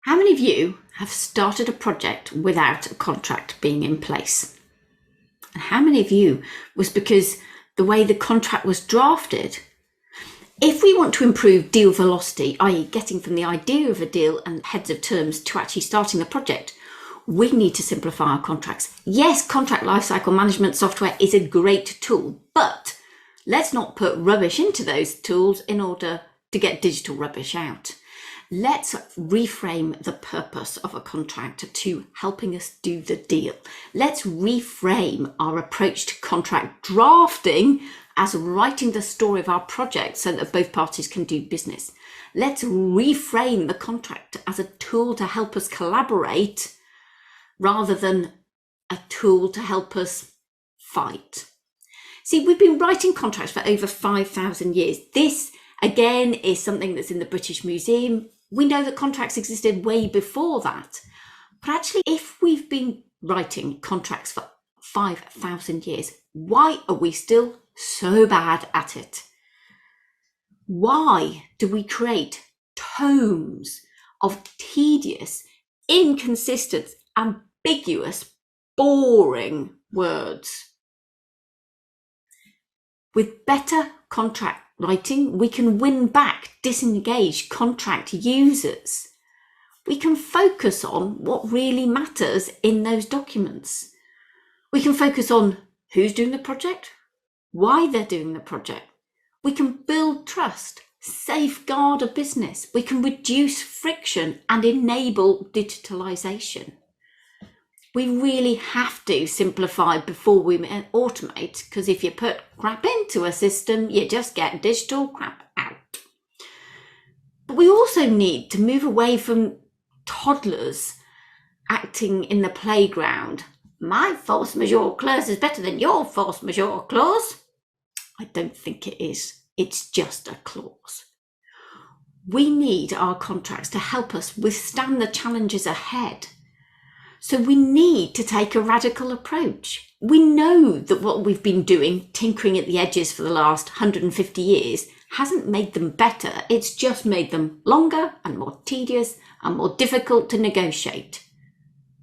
How many of you have started a project without a contract being in place? And how many of you was because the way the contract was drafted? If we want to improve deal velocity, i.e. getting from the idea of a deal and heads of terms to actually starting the project, we need to simplify our contracts. Yes, contract lifecycle management software is a great tool, but let's not put rubbish into those tools in order to get digital rubbish out. Let's reframe the purpose of a contract to helping us do the deal. Let's reframe our approach to contract drafting as writing the story of our project so that both parties can do business. Let's reframe the contract as a tool to help us collaborate rather than a tool to help us fight. See, we've been writing contracts for over 5,000 years. This, again, is something that's in the British Museum. We know that contracts existed way before that. But actually, if we've been writing contracts for 5,000 years, why are we still so bad at it? Why do we create tomes of tedious, inconsistent, ambiguous, boring words? With better contract writing, we can win back disengaged contract users. We can focus on what really matters in those documents. We can focus on who's doing the project, why they're doing the project. We can build trust, safeguard a business. We can reduce friction and enable digitalization. We really have to simplify before we automate, because if you put crap into a system, you just get digital crap out. But we also need to move away from toddlers acting in the playground. My force majeure clause is better than your force majeure clause. I don't think it is. It's just a clause. We need our contracts to help us withstand the challenges ahead. So we need to take a radical approach. We know that what we've been doing, tinkering at the edges for the last 150 years, hasn't made them better. It's just made them longer and more tedious and more difficult to negotiate.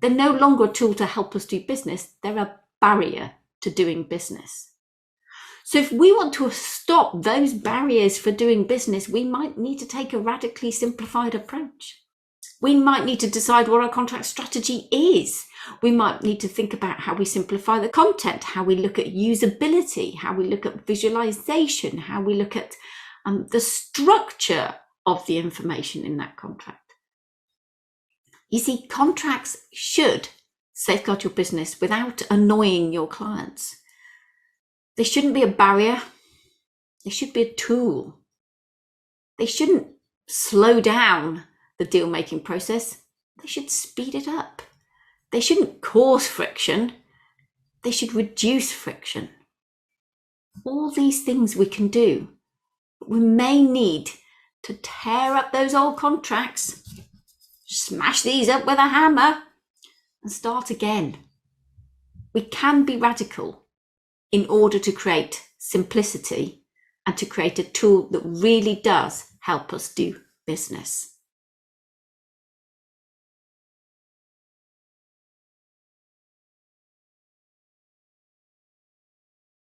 They're no longer a tool to help us do business. They're a barrier to doing business. So if we want to stop those barriers for doing business, we might need to take a radically simplified approach. We might need to decide what our contract strategy is. We might need to think about how we simplify the content, how we look at usability, how we look at visualization, how we look at the structure of the information in that contract. You see, contracts should safeguard your business without annoying your clients. They shouldn't be a barrier. They should be a tool. They shouldn't slow down the deal-making process. They should speed it up. They shouldn't cause friction. They should reduce friction. All these things we can do. But we may need to tear up those old contracts, smash these up with a hammer, and start again. We can be radical in order to create simplicity and to create a tool that really does help us do business.